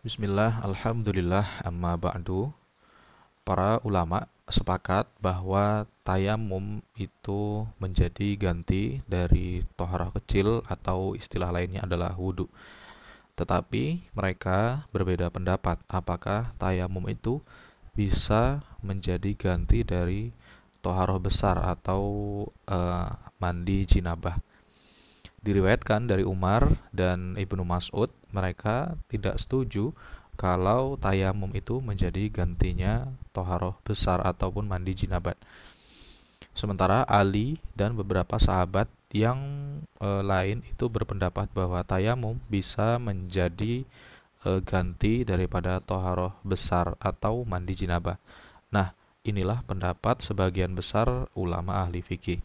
Bismillah, alhamdulillah, amma ba'du. Para ulama sepakat bahwa tayamum itu menjadi ganti dari toharah kecil atau istilah lainnya adalah wudhu. Tetapi mereka berbeda pendapat apakah tayamum itu bisa menjadi ganti dari toharah besar atau mandi jinabah. Diriwayatkan dari Umar dan Ibnu Mas'ud, mereka tidak setuju kalau tayamum itu menjadi gantinya toharoh besar ataupun mandi jinabat. Sementara Ali dan beberapa sahabat yang lain itu berpendapat bahwa tayamum bisa menjadi ganti daripada toharoh besar atau mandi jinabah. Nah, inilah pendapat sebagian besar ulama ahli fikih.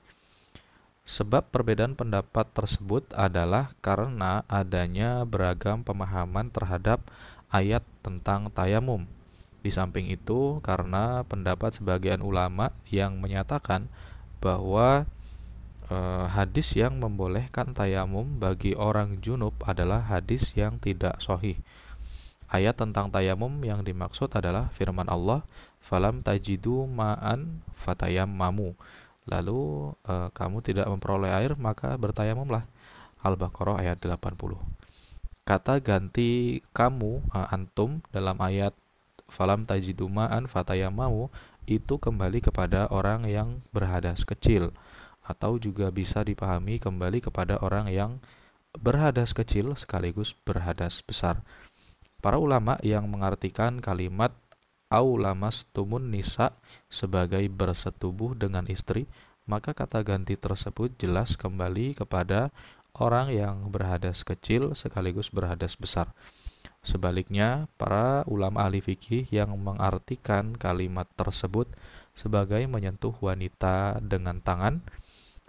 Sebab perbedaan pendapat tersebut adalah karena adanya beragam pemahaman terhadap ayat tentang tayamum. Di samping itu, karena pendapat sebagian ulama yang menyatakan bahwa hadis yang membolehkan tayamum bagi orang junub adalah hadis yang tidak sahih. Ayat tentang tayamum yang dimaksud adalah firman Allah, "Falam tajidu ma'an fatayammamu." Lalu kamu tidak memperoleh air, maka bertayamumlah. Al-Baqarah ayat 80. Kata ganti kamu, antum dalam ayat falam tajidu ma'an fatayammamu itu kembali kepada orang yang berhadas kecil, atau juga bisa dipahami kembali kepada orang yang berhadas kecil sekaligus berhadas besar. Para ulama yang mengartikan kalimat aulamastumun nisa sebagai bersetubuh dengan istri, maka kata ganti tersebut jelas kembali kepada orang yang berhadas kecil sekaligus berhadas besar. Sebaliknya, para ulama ahli fikih yang mengartikan kalimat tersebut sebagai menyentuh wanita dengan tangan,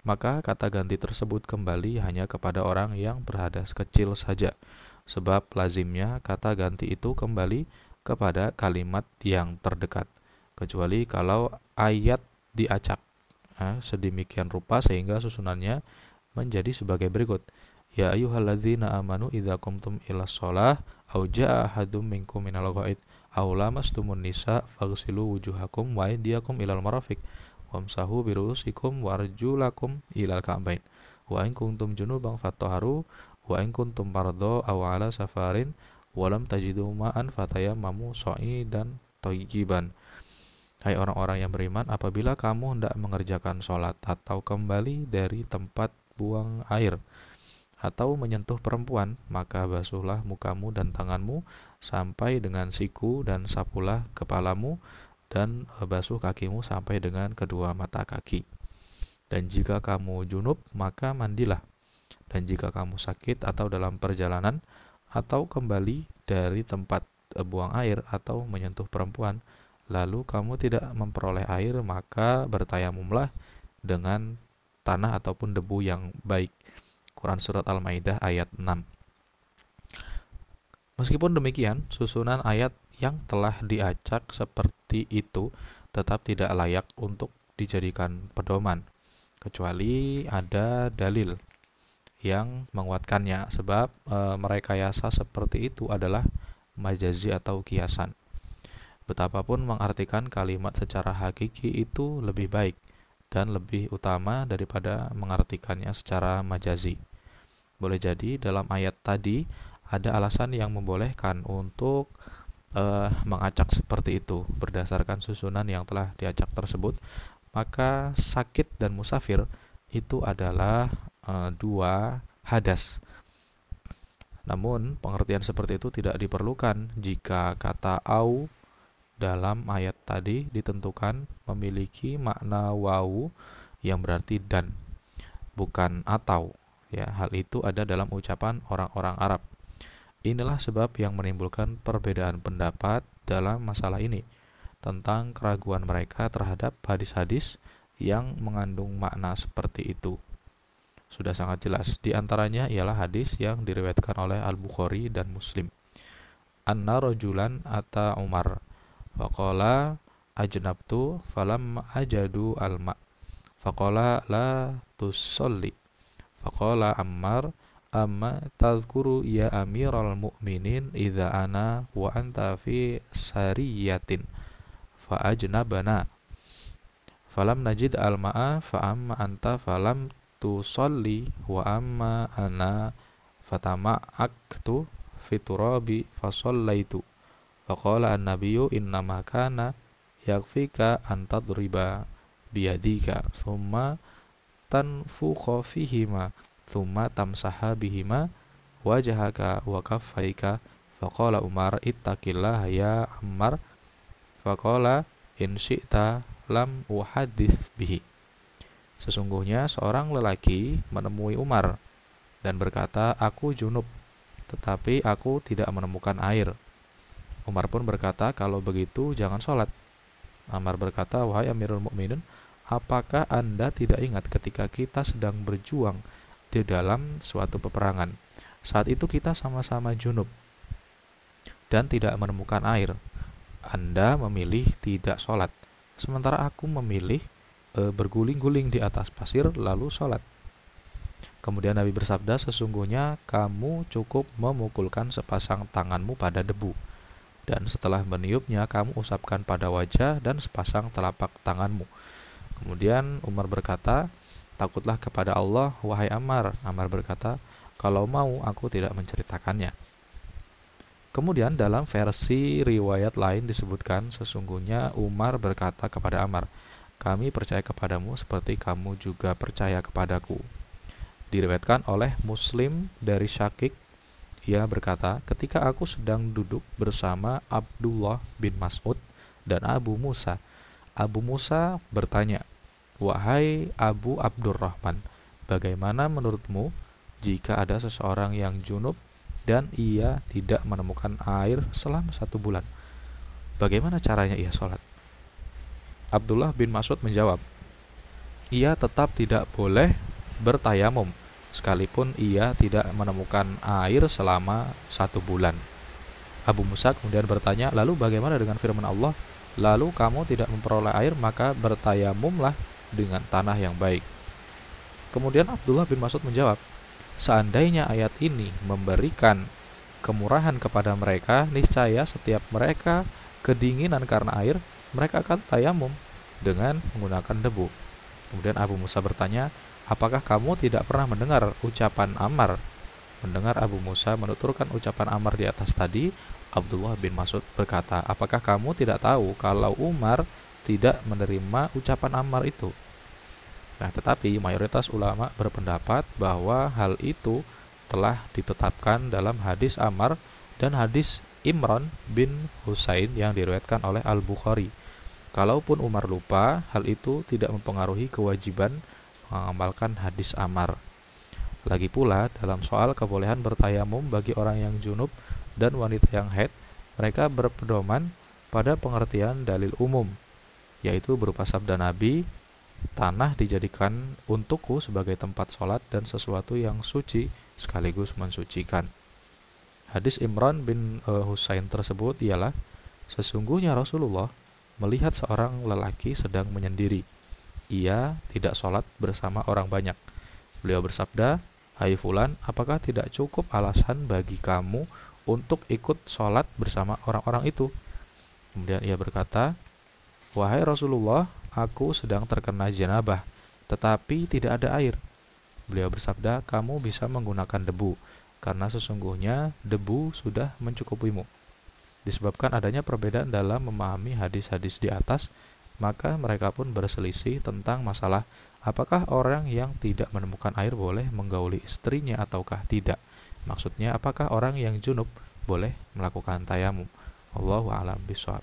maka kata ganti tersebut kembali hanya kepada orang yang berhadas kecil saja. Sebab lazimnya kata ganti itu kembali kepada kalimat yang terdekat, kecuali kalau ayat diacak sedemikian rupa sehingga susunannya menjadi sebagai berikut. Ya ayyuhalladzina amanu idza qumtum ilas shalah aw jaa ahadum minkum minal ghaid aw lamastumun nisa faghsilu wujuhakum wa aydiyakum ilal marafiq wamsahu birusikum warjulakum ilal ka'bain wa in kuntum junuban fatahharu wa in kuntum mardo aw ala safarin walam tajidu ma'an fatayammamu sha'idan thayyiban. Hai orang-orang yang beriman, apabila kamu hendak mengerjakan sholat atau kembali dari tempat buang air atau menyentuh perempuan, maka basuhlah mukamu dan tanganmu sampai dengan siku dan sapulah kepalamu dan basuh kakimu sampai dengan kedua mata kaki. Dan jika kamu junub, maka mandilah. Dan jika kamu sakit atau dalam perjalanan atau kembali dari tempat buang air atau menyentuh perempuan, lalu kamu tidak memperoleh air, maka bertayamumlah dengan tanah ataupun debu yang baik. Quran Surat Al-Maidah ayat 6. Meskipun demikian, susunan ayat yang telah diacak seperti itu tetap tidak layak untuk dijadikan pedoman, kecuali ada dalil yang menguatkannya, sebab merekayasa seperti itu adalah majazi atau kiasan. Betapapun mengartikan kalimat secara hakiki itu lebih baik dan lebih utama daripada mengartikannya secara majazi. Boleh jadi dalam ayat tadi ada alasan yang membolehkan untuk mengacak seperti itu berdasarkan susunan yang telah diacak tersebut, maka sakit dan musafir itu adalah dua hadas. Namun pengertian seperti itu tidak diperlukan jika kata au dalam ayat tadi ditentukan memiliki makna wawu yang berarti dan, bukan atau. Ya, hal itu ada dalam ucapan orang-orang Arab. Inilah sebab yang menimbulkan perbedaan pendapat dalam masalah ini tentang keraguan mereka terhadap hadis-hadis yang mengandung makna seperti itu. Sudah sangat jelas. Di antaranya ialah hadis yang diriwayatkan oleh Al-Bukhari dan Muslim. Anna rajulan ata Umar faqala ajnabtu falam ajadu alma faqala la tusalli faqala Ammar amma tadhkuru ya amiral mu'minin idza ana wa anta fi sariyatin fa ajnabana falam najid al-ma'a fa amma anta falam tusalli wa amma ana fatama'aktu fiturabi fa sallaitu faqala an-nabiyyu innama kana yakfika an tadriba biyadika thumma tanfukha fihima thumma tamsaha bihima wajhaka wa kaffaika faqala Umar ittaqillaha ya Ammar faqala in syi'ta lam uhadits bihi. Sesungguhnya seorang lelaki menemui Umar dan berkata, aku junub, tetapi aku tidak menemukan air. Umar pun berkata, kalau begitu jangan sholat. Ammar berkata, wahai Amirul Mukminin, apakah Anda tidak ingat ketika kita sedang berjuang di dalam suatu peperangan? Saat itu kita sama-sama junub dan tidak menemukan air. Anda memilih tidak sholat, sementara aku memilih berguling-guling di atas pasir lalu sholat. Kemudian Nabi bersabda, sesungguhnya kamu cukup memukulkan sepasang tanganmu pada debu, dan setelah meniupnya kamu usapkan pada wajah dan sepasang telapak tanganmu. Kemudian Umar berkata, takutlah kepada Allah, wahai Ammar. Ammar berkata, kalau mau aku tidak menceritakannya. Kemudian dalam versi riwayat lain disebutkan, sesungguhnya Umar berkata kepada Ammar, kami percaya kepadamu seperti kamu juga percaya kepadaku. Diriwayatkan oleh Muslim dari Syakik, ia berkata, ketika aku sedang duduk bersama Abdullah bin Mas'ud dan Abu Musa bertanya, wahai Abu Abdurrahman, bagaimana menurutmu jika ada seseorang yang junub dan ia tidak menemukan air selama 1 bulan? Bagaimana caranya ia sholat? Abdullah bin Mas'ud menjawab, ia tetap tidak boleh bertayamum, sekalipun ia tidak menemukan air selama 1 bulan. Abu Musa kemudian bertanya, lalu bagaimana dengan firman Allah, lalu kamu tidak memperoleh air, maka bertayamumlah dengan tanah yang baik. Kemudian Abdullah bin Mas'ud menjawab, seandainya ayat ini memberikan kemurahan kepada mereka, niscaya setiap mereka kedinginan karena air, mereka akan tayamum dengan menggunakan debu. Kemudian Abu Musa bertanya, apakah kamu tidak pernah mendengar ucapan Ammar? Mendengar Abu Musa menuturkan ucapan Ammar di atas tadi, Abdullah bin Mas'ud berkata, apakah kamu tidak tahu kalau Umar tidak menerima ucapan Ammar itu? Nah, tetapi mayoritas ulama berpendapat bahwa hal itu telah ditetapkan dalam hadis Ammar dan hadis Imran bin Husain yang diriwayatkan oleh Al-Bukhari. Kalaupun Umar lupa, hal itu tidak mempengaruhi kewajiban mengamalkan hadis Ammar. Lagi pula, dalam soal kebolehan bertayamum bagi orang yang junub dan wanita yang haid, mereka berpedoman pada pengertian dalil umum, yaitu berupa sabda Nabi, tanah dijadikan untukku sebagai tempat sholat dan sesuatu yang suci sekaligus mensucikan. Hadis Imran bin Husain tersebut ialah, sesungguhnya Rasulullah melihat seorang lelaki sedang menyendiri. Ia tidak sholat bersama orang banyak. Beliau bersabda, hai fulan, apakah tidak cukup alasan bagi kamu untuk ikut sholat bersama orang-orang itu? Kemudian ia berkata, wahai Rasulullah, aku sedang terkena janabah, tetapi tidak ada air. Beliau bersabda, kamu bisa menggunakan debu, karena sesungguhnya debu sudah mencukupimu. Disebabkan adanya perbedaan dalam memahami hadis-hadis di atas, maka mereka pun berselisih tentang masalah apakah orang yang tidak menemukan air boleh menggauli istrinya ataukah tidak. Maksudnya, apakah orang yang junub boleh melakukan tayamum? Wallahu a'lam bishawab.